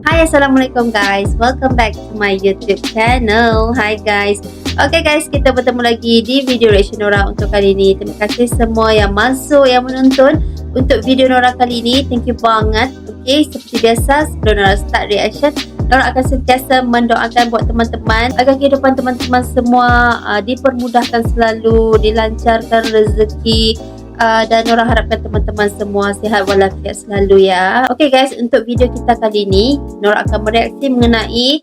Hai, Assalamualaikum guys. Welcome back to my YouTube channel. Hi guys. Okay guys, kita bertemu lagi di video reaction Nora untuk kali ini. Terima kasih semua yang masuk, yang menonton untuk video Nora kali ini. Thank you banget. Okay, seperti biasa sebelum Nora start reaction, Nora akan sentiasa mendoakan buat teman-teman agar kehidupan teman-teman semua dipermudahkan selalu, dilancarkan rezeki. Dan Nora harapkan teman-teman semua sihat walafiat selalu ya. Okay guys, untuk video kita kali ini Nora akan mereaksi mengenai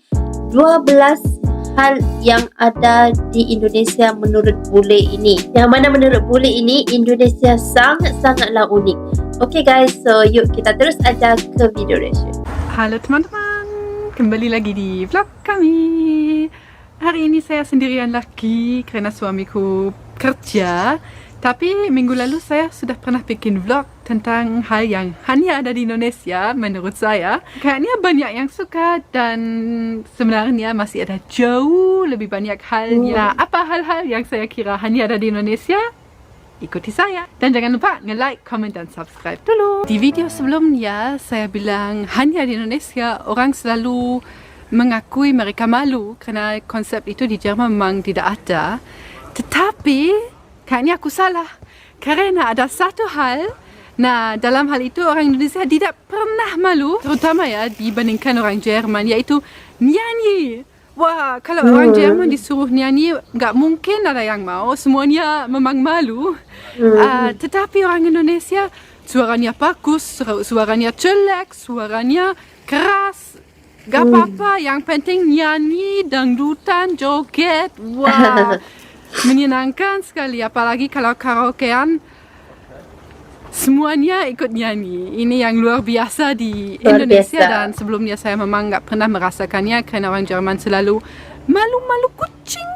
12 hal yang ada di Indonesia menurut bule ini. Yang mana menurut bule ini Indonesia sangat-sangatlah unik. Okay guys, so yuk kita terus aja ke video reaction. Halo teman-teman, kembali lagi di vlog kami. Hari ini saya sendirian lagi karena suamiku kerja. Tapi minggu lalu saya sudah pernah bikin vlog tentang hal yang hanya ada di Indonesia menurut saya. Kayaknya banyak yang suka dan sebenarnya masih ada jauh lebih banyak hal. Nah, apa hal-hal yang saya kira hanya ada di Indonesia? Ikuti saya. Dan jangan lupa nge-like, comment, dan subscribe dulu. Di video sebelumnya saya bilang hanya di Indonesia orang selalu mengakui mereka malu karena konsep itu di Jerman memang tidak ada. Tetapi kayaknya aku salah, karena ada satu hal. Nah, dalam hal itu orang Indonesia tidak pernah malu, terutama ya dibandingkan orang Jerman, yaitu nyanyi. Wah, kalau orang Jerman disuruh nyanyi, nggak mungkin ada yang mau, semuanya memang malu. Tetapi orang Indonesia, suaranya bagus, suaranya jelek, suaranya keras, gak apa-apa, yang penting nyanyi, dangdutan, joget, wah. Menyenangkan sekali, apalagi kalau karaokean semuanya ikut nyanyi. Ini yang luar biasa di Indonesia dan sebelumnya saya memang nggak pernah merasakannya karena orang Jerman selalu malu-malu kucing.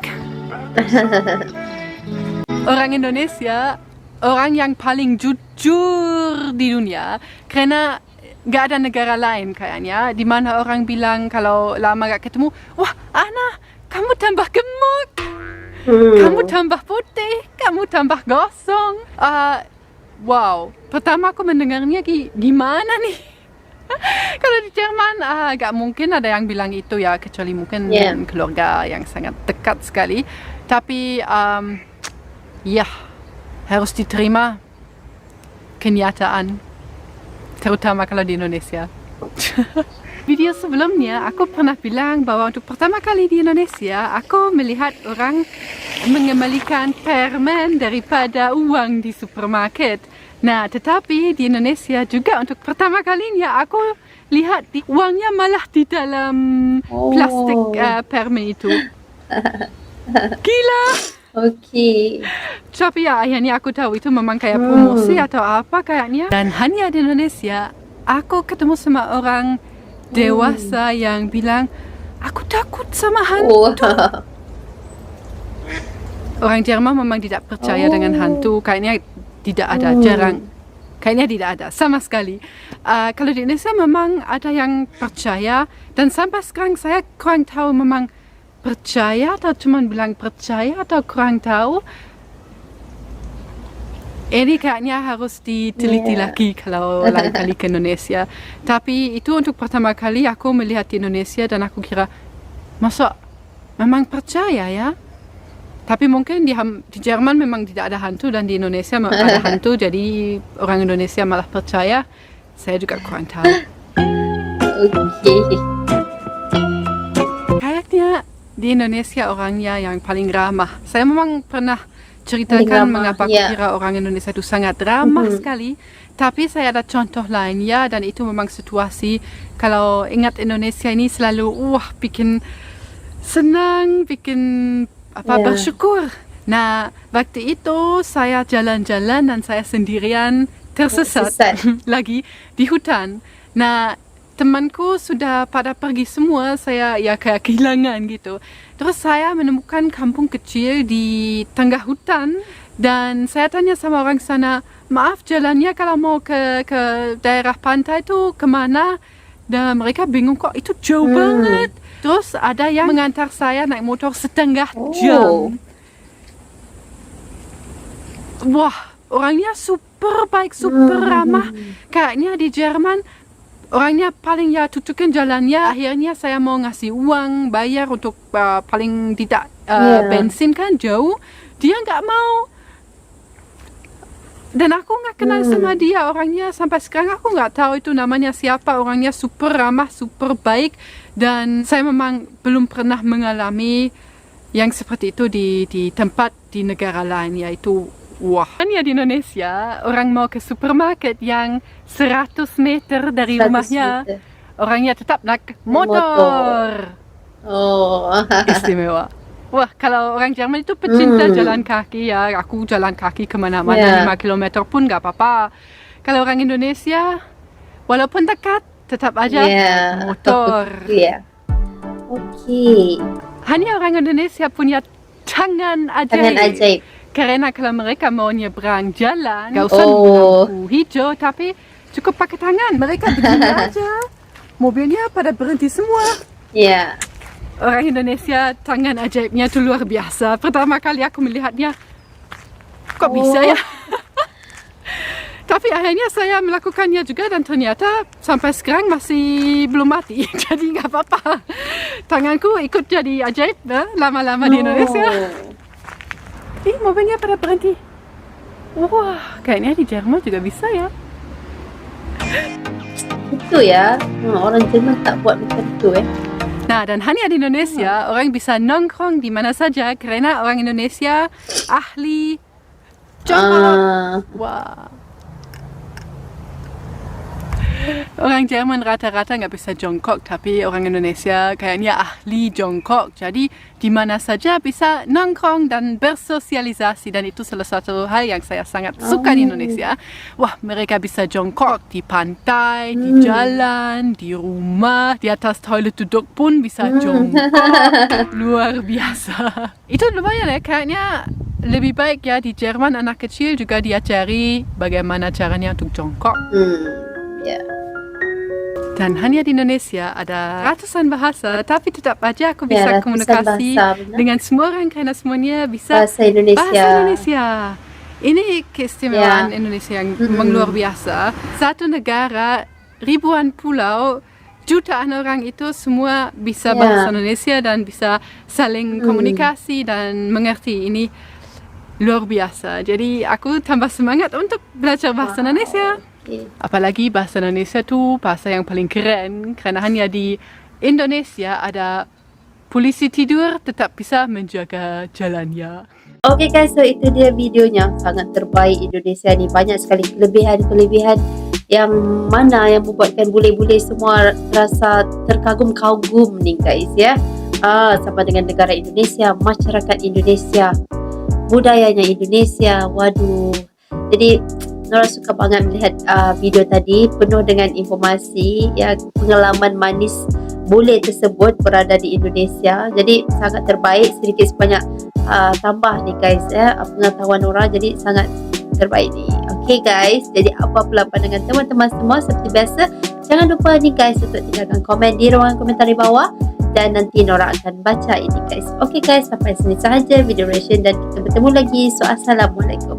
Orang Indonesia orang yang paling jujur di dunia karena nggak ada negara lain kayaknya di mana orang bilang kalau lama nggak ketemu, wah Ana, kamu tambah gemuk. Kamu tambah putih, kamu tambah gosong. Wow, pertama aku mendengarnya gimana nih? Kalau di Jerman, gak mungkin ada yang bilang itu ya, kecuali mungkin keluarga yang sangat dekat sekali. Tapi, ya, harus diterima kenyataan, terutama kalau di Indonesia. Video sebelumnya aku pernah bilang bahwa untuk pertama kali di Indonesia aku melihat orang mengembalikan permen daripada uang di supermarket. Nah, tetapi di Indonesia juga untuk pertama kalinya aku lihat uangnya malah di dalam plastik permen itu. Gila! Okay. Tapi ya akhirnya aku tahu itu memang kayak promosi atau apa kayaknya. Dan hanya di Indonesia aku ketemu sama orang dewasa yang bilang, aku takut sama hantu. Orang Jerman memang tidak percaya dengan hantu. Kayaknya tidak ada, jarang. Kayaknya tidak ada, sama sekali. Kalau di Indonesia memang ada yang percaya. Dan sampai sekarang saya kurang tahu memang percaya atau cuma bilang percaya atau kurang tahu. Ini kayaknya harus diteliti lagi kalau lain kali ke Indonesia. Tapi itu untuk pertama kali aku melihat di Indonesia dan aku kira, masa memang percaya ya? Tapi mungkin di Jerman memang tidak ada hantu dan di Indonesia ada hantu, jadi orang Indonesia malah percaya. Saya juga kurang tahu. Kayaknya di Indonesia orangnya yang paling ramah. Saya memang pernah ceritakan mengapa aku kira orang Indonesia itu sangat ramah sekali. Tapi saya ada contoh lainnya dan itu memang situasi kalau ingat Indonesia ini selalu bikin senang, bikin bersyukur. Nah, waktu itu saya jalan-jalan dan saya sendirian tersesat lagi di hutan. Nah, temanku sudah pada pergi semua, saya ya kayak kehilangan gitu. Terus saya menemukan kampung kecil di tengah hutan dan saya tanya sama orang sana, maaf jalannya kalau mau ke daerah pantai itu kemana? Dan mereka bingung kok itu jauh banget. Terus ada yang mengantar saya naik motor setengah jam. Wah, orangnya super baik, super ramah. Kayaknya di Jerman orangnya paling ya tunjukkan jalannya. Akhirnya saya mau ngasih uang bayar untuk paling tidak bensin kan jauh. Dia nggak mau. Dan aku nggak kenal sama dia orangnya sampai sekarang. Aku nggak tahu itu namanya siapa. Orangnya super ramah, super baik. Dan saya memang belum pernah mengalami yang seperti itu di tempat di negara lain, yaitu wah. Hanya di Indonesia, orang mau ke supermarket yang 100 meter dari 100 rumahnya, meter. orangnya tetap naik motor. Oh. Istimewa. Wah, kalau orang Jerman itu pecinta jalan kaki ya. Aku jalan kaki kemana-mana 5 km pun nggak apa-apa. Kalau orang Indonesia, walaupun dekat, tetap aja motor. Iya. Oke. Hanya orang Indonesia punya tangan ajaib. Tangan ajaib. Karena kalau mereka mau nyebrang jalan, nggak usah lampu hijau, tapi cukup pakai tangan. Mereka begini aja. Mobilnya pada berhenti semua. Iya. Orang Indonesia tangan ajaibnya itu luar biasa. Pertama kali aku melihatnya, kok bisa ya? Tapi akhirnya saya melakukannya juga dan ternyata sampai sekarang masih belum mati. Jadi nggak apa-apa. Tanganku ikut jadi ajaib lama-lama di Indonesia. Mobilnya pada berhenti. Wah, kayaknya di Jerman juga bisa ya. Itu ya. Orang Jerman tak buat macam itu ya. Nah, dan hanya di Indonesia orang bisa nongkrong di mana saja karena orang Indonesia ahli jongkok. Wah. Orang Jerman rata-rata nggak bisa jongkok, tapi orang Indonesia kayaknya ahli jongkok. Jadi di mana saja bisa nongkrong dan bersosialisasi, dan itu salah satu hal yang saya sangat suka di Indonesia. Wah, mereka bisa jongkok di pantai, di jalan, di rumah, di atas toilet duduk pun bisa jongkok. Luar biasa. Itu lumayan ya, kayaknya lebih baik ya di Jerman anak kecil juga diajari bagaimana caranya untuk jongkok. Ya. Dan hanya di Indonesia ada ratusan bahasa, tapi tetap aja aku bisa komunikasi dengan semua orang karena semuanya bisa bahasa Indonesia. Ini keistimewaan Indonesia yang memang luar biasa. Satu negara, ribuan pulau, jutaan orang itu semua bisa bahasa Indonesia dan bisa saling komunikasi dan mengerti. Ini luar biasa. Jadi aku tambah semangat untuk belajar bahasa Indonesia. Apalagi bahasa Indonesia tuh bahasa yang paling keren karena hanya di Indonesia ada polisi tidur tetap bisa menjaga jalannya. Oke guys, so itu dia videonya. Sangat terbaik Indonesia ni. Banyak sekali kelebihan-kelebihan yang mana yang membuatkan bule-bule semua rasa terkagum-kagum nih guys ya. Sama dengan negara Indonesia, masyarakat Indonesia, budayanya Indonesia. Waduh. Jadi Nora suka banget melihat video tadi, penuh dengan informasi ya, pengalaman manis bule tersebut berada di Indonesia. Jadi sangat terbaik, sedikit sebanyak tambah nih guys ya pengetahuan Nora, jadi sangat terbaik nih. Okay guys, jadi apa pula pandangan teman-teman semua? Seperti biasa, jangan lupa nih guys untuk tinggalkan komen di ruangan komentar di bawah dan nanti Nora akan baca ini guys. Okay guys, sampai sini sahaja video reaction dan kita bertemu lagi. So assalamualaikum.